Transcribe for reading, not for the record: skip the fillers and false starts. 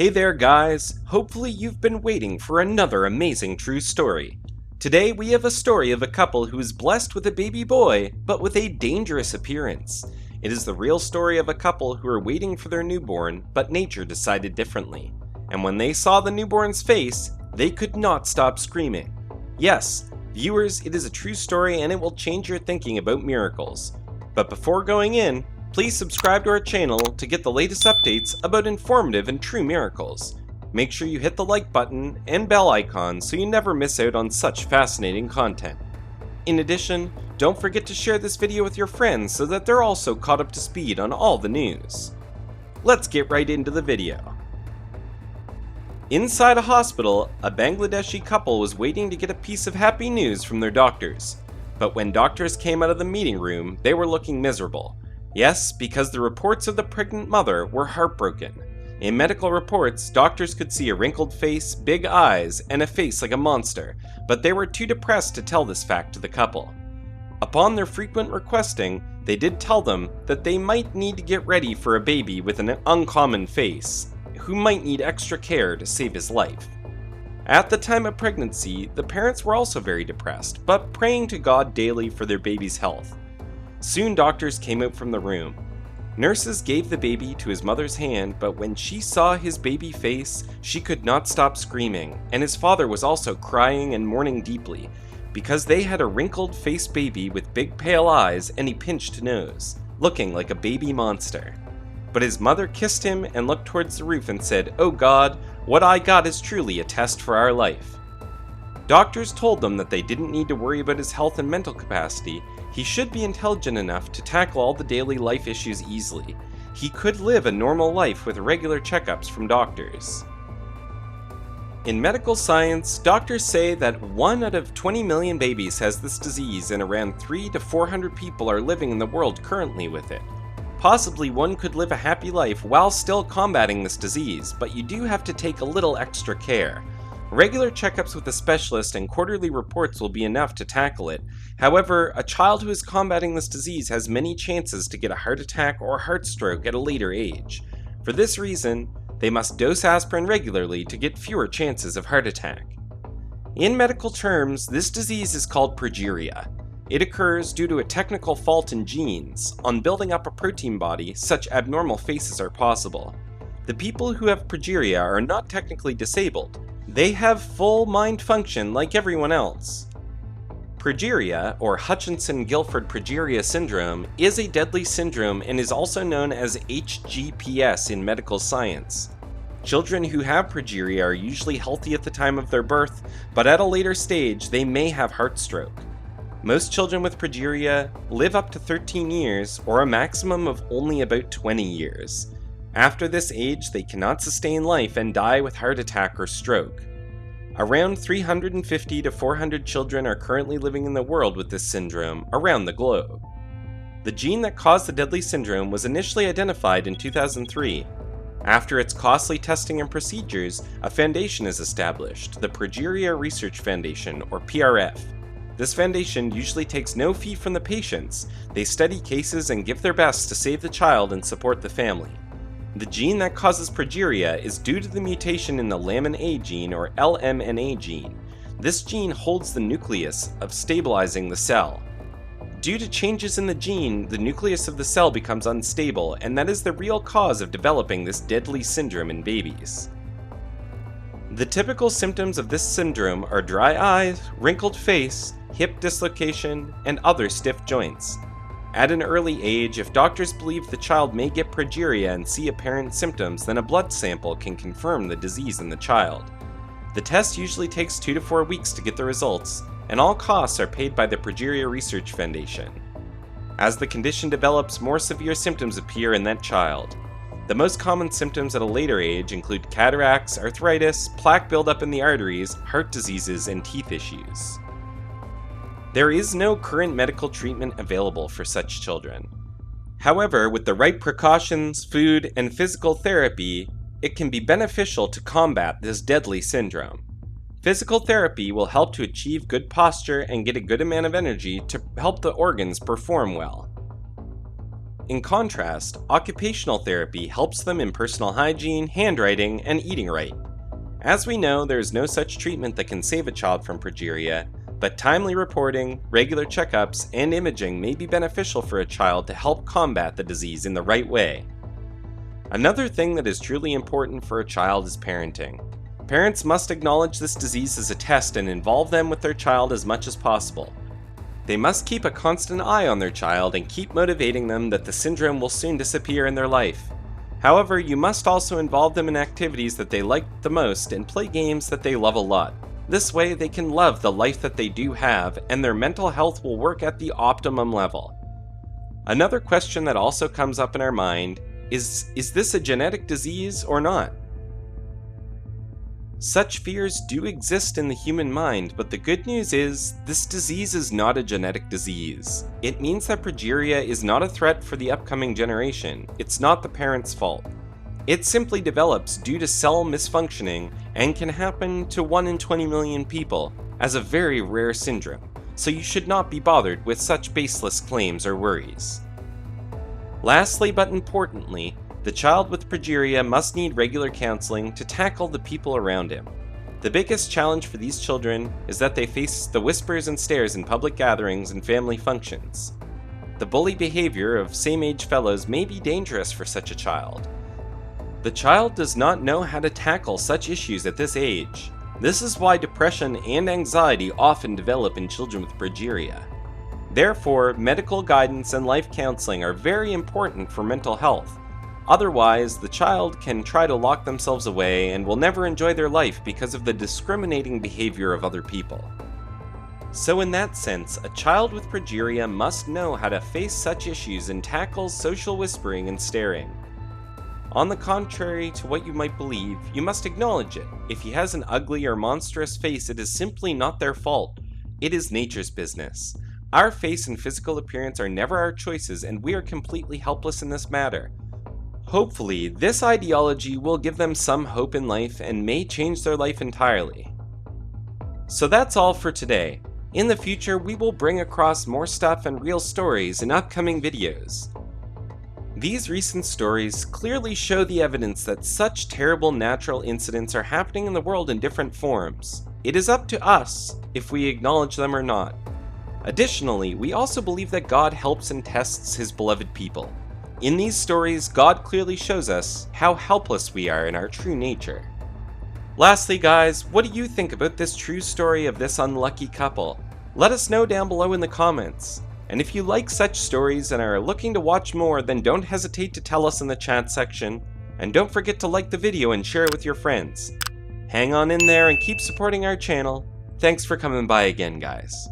Hey there guys, hopefully you've been waiting for another amazing true story. Today we have a story of a couple who is blessed with a baby boy, but with a dangerous appearance. It is the real story of a couple who are waiting for their newborn, but nature decided differently. And when they saw the newborn's face, they could not stop screaming. Yes, viewers, it is a true story and it will change your thinking about miracles. But before going in, please subscribe to our channel to get the latest updates about informative and true miracles. Make sure you hit the like button and bell icon so you never miss out on such fascinating content. In addition, don't forget to share this video with your friends so that they're also caught up to speed on all the news. Let's get right into the video. Inside a hospital, a Bangladeshi couple was waiting to get a piece of happy news from their doctors. But when doctors came out of the meeting room, they were looking miserable. Yes, because the reports of the pregnant mother were heartbroken. In medical reports, doctors could see a wrinkled face, big eyes, and a face like a monster, but they were too depressed to tell this fact to the couple. Upon their frequent requesting, they did tell them that they might need to get ready for a baby with an uncommon face, who might need extra care to save his life. At the time of pregnancy, the parents were also very depressed, but praying to God daily for their baby's health. Soon doctors came out from the room. Nurses gave the baby to his mother's hand, but when she saw his baby face, she could not stop screaming, and his father was also crying and mourning deeply, because they had a wrinkled-faced baby with big pale eyes and a pinched nose, looking like a baby monster. But his mother kissed him and looked towards the roof and said, "Oh God, what I got is truly a test for our life." Doctors told them that they didn't need to worry about his health and mental capacity. He should be intelligent enough to tackle all the daily life issues easily. He could live a normal life with regular checkups from doctors. In medical science, doctors say that 1 out of 20 million babies has this disease and around 300 to 400 people are living in the world currently with it. Possibly one could live a happy life while still combating this disease, but you do have to take a little extra care. Regular checkups with a specialist and quarterly reports will be enough to tackle it. However, a child who is combating this disease has many chances to get a heart attack or heart stroke at a later age. For this reason, they must dose aspirin regularly to get fewer chances of heart attack. In medical terms, this disease is called progeria. It occurs due to a technical fault in genes. On building up a protein body, such abnormal faces are possible. The people who have progeria are not technically disabled. They have full mind function like everyone else. Progeria, or Hutchinson-Gilford Progeria Syndrome, is a deadly syndrome and is also known as HGPS in medical science. Children who have progeria are usually healthy at the time of their birth, but at a later stage they may have heart stroke. Most children with progeria live up to 13 years, or a maximum of only about 20 years. After this age, they cannot sustain life and die with heart attack or stroke. Around 350 to 400 children are currently living in the world with this syndrome around the globe. The gene that caused the deadly syndrome was initially identified in 2003. After its costly testing and procedures, a foundation is established, the Progeria Research Foundation, or PRF. This foundation usually takes no fee from the patients. They study cases and give their best to save the child and support the family. The gene that causes progeria is due to the mutation in the lamin A gene, or LMNA gene. This gene holds the nucleus of stabilizing the cell. Due to changes in the gene, the nucleus of the cell becomes unstable, and that is the real cause of developing this deadly syndrome in babies. The typical symptoms of this syndrome are dry eyes, wrinkled face, hip dislocation, and other stiff joints. At an early age, if doctors believe the child may get progeria and see apparent symptoms, then a blood sample can confirm the disease in the child. The test usually takes 2 to 4 weeks to get the results, and all costs are paid by the Progeria Research Foundation. As the condition develops, more severe symptoms appear in that child. The most common symptoms at a later age include cataracts, arthritis, plaque buildup in the arteries, heart diseases, and teeth issues. There is no current medical treatment available for such children. However, with the right precautions, food, and physical therapy, it can be beneficial to combat this deadly syndrome. Physical therapy will help to achieve good posture and get a good amount of energy to help the organs perform well. In contrast, occupational therapy helps them in personal hygiene, handwriting, and eating right. As we know, there is no such treatment that can save a child from progeria, but timely reporting, regular checkups, and imaging may be beneficial for a child to help combat the disease in the right way. Another thing that is truly important for a child is parenting. Parents must acknowledge this disease as a test and involve them with their child as much as possible. They must keep a constant eye on their child and keep motivating them that the syndrome will soon disappear in their life. However, you must also involve them in activities that they like the most and play games that they love a lot. This way, they can love the life that they do have, and their mental health will work at the optimum level. Another question that also comes up in our mind is this a genetic disease or not? Such fears do exist in the human mind, but the good news is, this disease is not a genetic disease. It means that progeria is not a threat for the upcoming generation. It's not the parents' fault. It simply develops due to cell misfunctioning and can happen to 1 in 20 million people as a very rare syndrome, so you should not be bothered with such baseless claims or worries. Lastly but importantly, the child with progeria must need regular counseling to tackle the people around him. The biggest challenge for these children is that they face the whispers and stares in public gatherings and family functions. The bully behavior of same-age fellows may be dangerous for such a child. The child does not know how to tackle such issues at this age. This is why depression and anxiety often develop in children with progeria. Therefore, medical guidance and life counseling are very important for mental health. Otherwise, the child can try to lock themselves away and will never enjoy their life because of the discriminating behavior of other people. So in that sense, a child with progeria must know how to face such issues and tackle social whispering and staring. On the contrary to what you might believe, you must acknowledge it. If he has an ugly or monstrous face, it is simply not their fault. It is nature's business. Our face and physical appearance are never our choices, and we are completely helpless in this matter. Hopefully, this ideology will give them some hope in life and may change their life entirely. So that's all for today. In the future, we will bring across more stuff and real stories in upcoming videos. These recent stories clearly show the evidence that such terrible natural incidents are happening in the world in different forms. It is up to us if we acknowledge them or not. Additionally, we also believe that God helps and tests his beloved people. In these stories, God clearly shows us how helpless we are in our true nature. Lastly guys, what do you think about this true story of this unlucky couple? Let us know down below in the comments. And if you like such stories and are looking to watch more, then don't hesitate to tell us in the chat section. And don't forget to like the video and share it with your friends. Hang on in there and keep supporting our channel. Thanks for coming by again, guys.